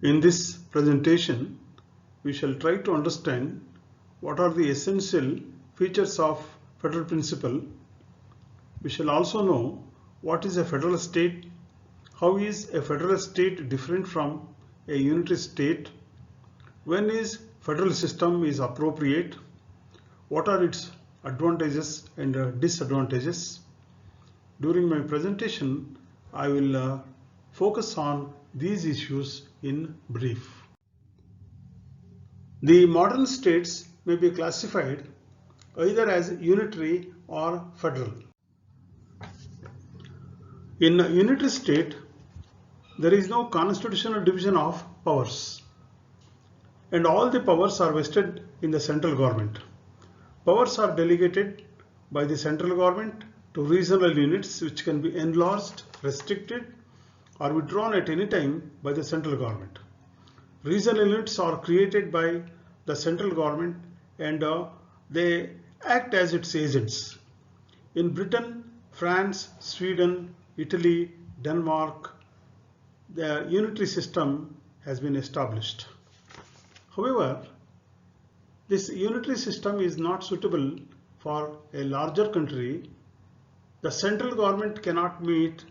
In this presentation, we shall try to understand what are the essential features of federal principle. We shall also know what is a federal state, how is a federal state different from a unitary state, when is federal system is appropriate, what are its advantages and disadvantages. During my presentation, I will focus on these issues in brief. The modern states may be classified either as unitary or federal. In a unitary state, there is no constitutional division of powers, and all the powers are vested in the central government. Powers are delegated by the central government to regional units which can be enlarged, restricted, or withdrawn at any time by the central government. Regional units are created by the central government and they act as its agents. In Britain, France, Sweden, Italy, Denmark, the unitary system has been established. However, this unitary system is not suitable for a larger country. The central government cannot meet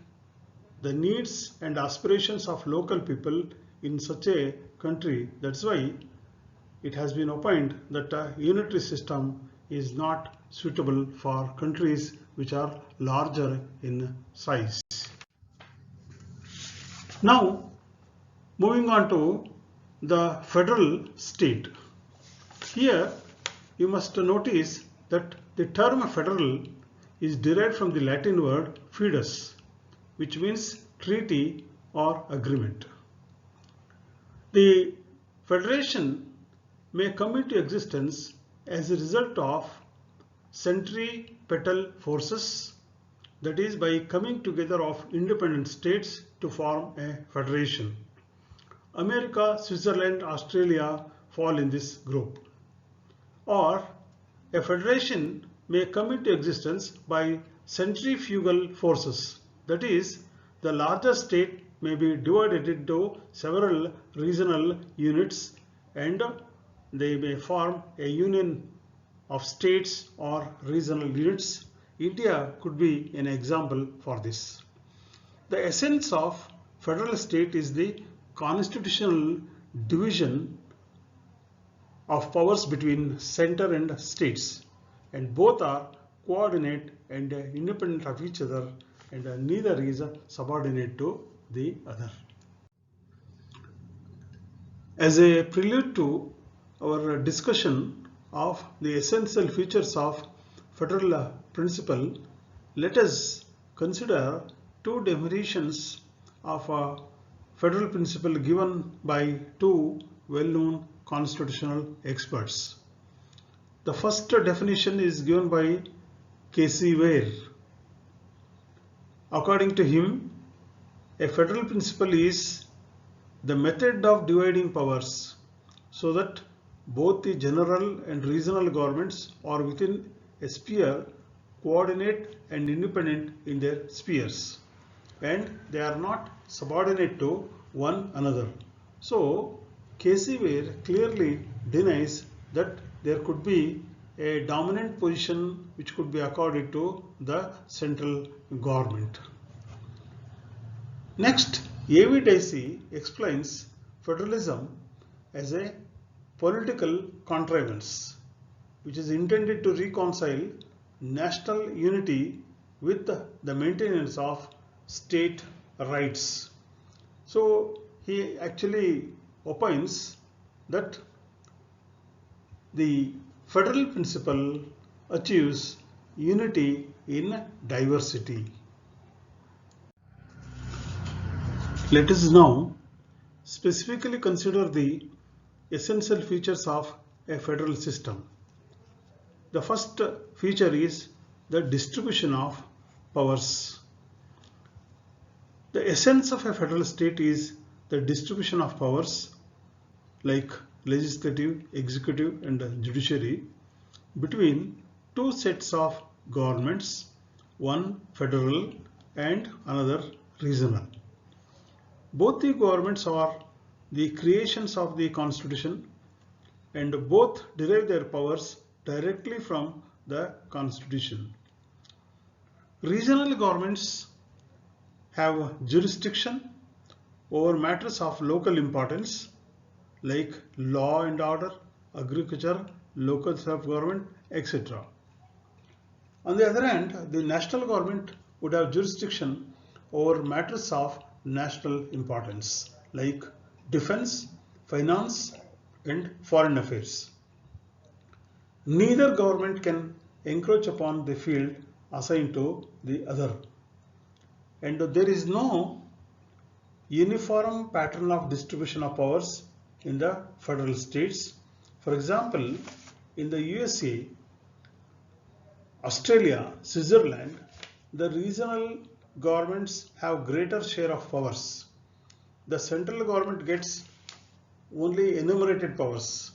the needs and aspirations of local people in such a country. That's why it has been opined that a unitary system is not suitable for countries which are larger in size. Now, moving on to the federal state. Here, you must notice that the term federal is derived from the Latin word fidus, which means treaty or agreement. The federation may come into existence as a result of centripetal forces, that is, by coming together of independent states to form a federation. America, Switzerland, Australia fall in this group. Or a federation may come into existence by centrifugal forces, that is, the larger state may be divided into several regional units and they may form a union of states or regional units. India could be an example for this. The essence of federal state is the constitutional division of powers between center and states, and both are coordinate and independent of each other, and neither is subordinate to the other. As a prelude to our discussion of the essential features of federal principle, let us consider two definitions of federal principle given by two well-known constitutional experts. The first definition is given by Casey Ware. According to him, a federal principle is the method of dividing powers so that both the general and regional governments are within a sphere, coordinate and independent in their spheres, and they are not subordinate to one another. So, Casey Ware clearly denies that there could be a dominant position which could be accorded to the central government. Next, A.V. Dicey explains federalism as a political contrivance which is intended to reconcile national unity with the maintenance of state rights. So he actually opines that the federal principle achieves unity in diversity. Let us now specifically consider the essential features of a federal system. The first feature is the distribution of powers. The essence of a federal state is the distribution of powers like legislative, executive and judiciary between two sets of governments, one federal and another regional. Both the governments are the creations of the Constitution, and both derive their powers directly from the Constitution. Regional governments have jurisdiction over matters of local importance like law and order, agriculture, local self-government, etc. On the other hand, the national government would have jurisdiction over matters of national importance like defense, finance, and foreign affairs. Neither government can encroach upon the field assigned to the other, and there is no uniform pattern of distribution of powers in the federal states. For example, in the USA, Australia, Switzerland, the regional governments have greater share of powers. The central government gets only enumerated powers.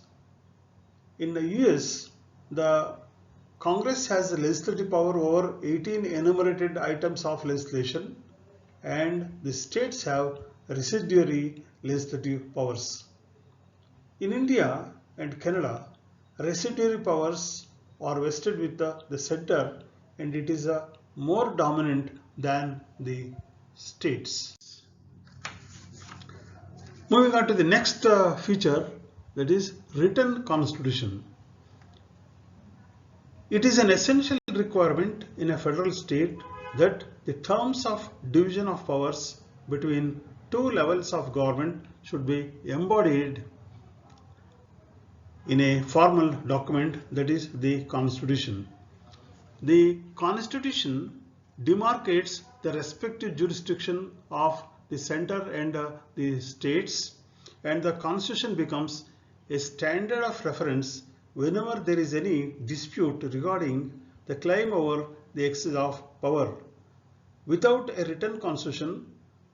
In the US, the Congress has legislative power over 18 enumerated items of legislation, and the states have residuary legislative powers. In India and Canada, residuary powers are vested with the center, and it is more dominant than the states. Moving on to the next feature, that is written constitution. It is an essential requirement in a federal state that the terms of division of powers between two levels of government should be embodied in a formal document, that is the Constitution. The Constitution demarcates the respective jurisdiction of the center and the states, and the Constitution becomes a standard of reference whenever there is any dispute regarding the claim over the excess of power. Without a written constitution,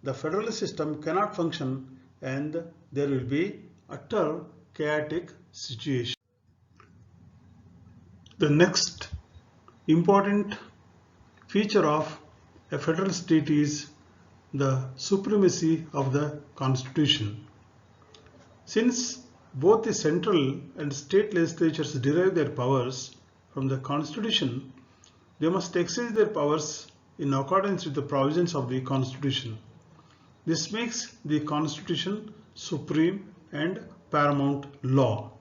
the federal system cannot function, and there will be utter chaotic situation. The next important feature of a federal state is the supremacy of the Constitution. Since both the central and state legislatures derive their powers from the Constitution, they must exercise their powers in accordance with the provisions of the Constitution. This makes the Constitution supreme and paramount law.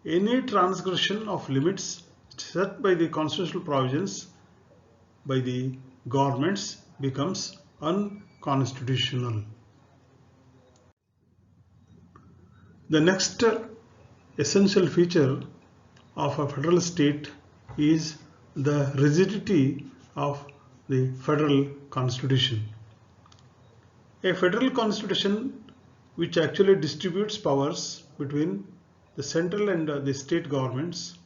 Any transgression of limits set by the constitutional provisions by the governments becomes unconstitutional. The next essential feature of a federal state is the rigidity of the federal constitution. A federal constitution which actually distributes powers between the central and the state governments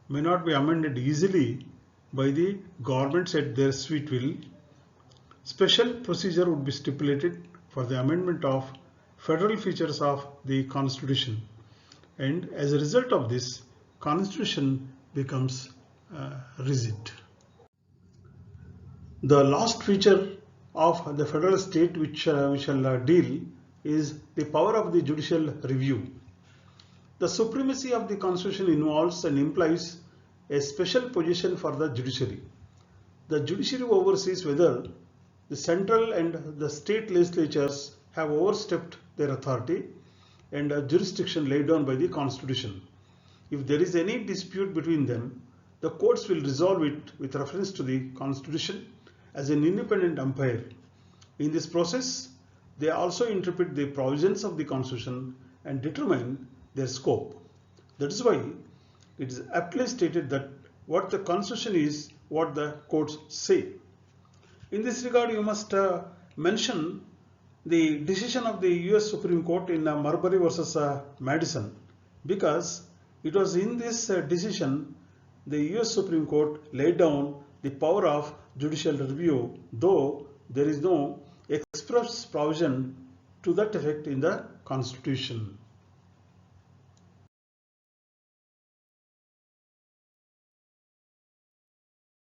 may not be amended easily by the governments at their sweet will. Special procedure would be stipulated for the amendment of federal features of the Constitution, and as a result of this, Constitution becomes rigid. The last feature of the federal state which we shall deal is the power of the judicial review. The supremacy of the Constitution involves and implies a special position for the judiciary. The judiciary oversees whether the central and the state legislatures have overstepped their authority and jurisdiction laid down by the Constitution. If there is any dispute between them, the courts will resolve it with reference to the Constitution as an independent umpire. In this process, they also interpret the provisions of the Constitution and determine their scope. That is why it is aptly stated that what the Constitution is, what the courts say. In this regard, you must mention the decision of the US Supreme Court in Marbury versus Madison, because it was in this decision the US Supreme Court laid down the power of judicial review, though there is no express provision to that effect in the Constitution.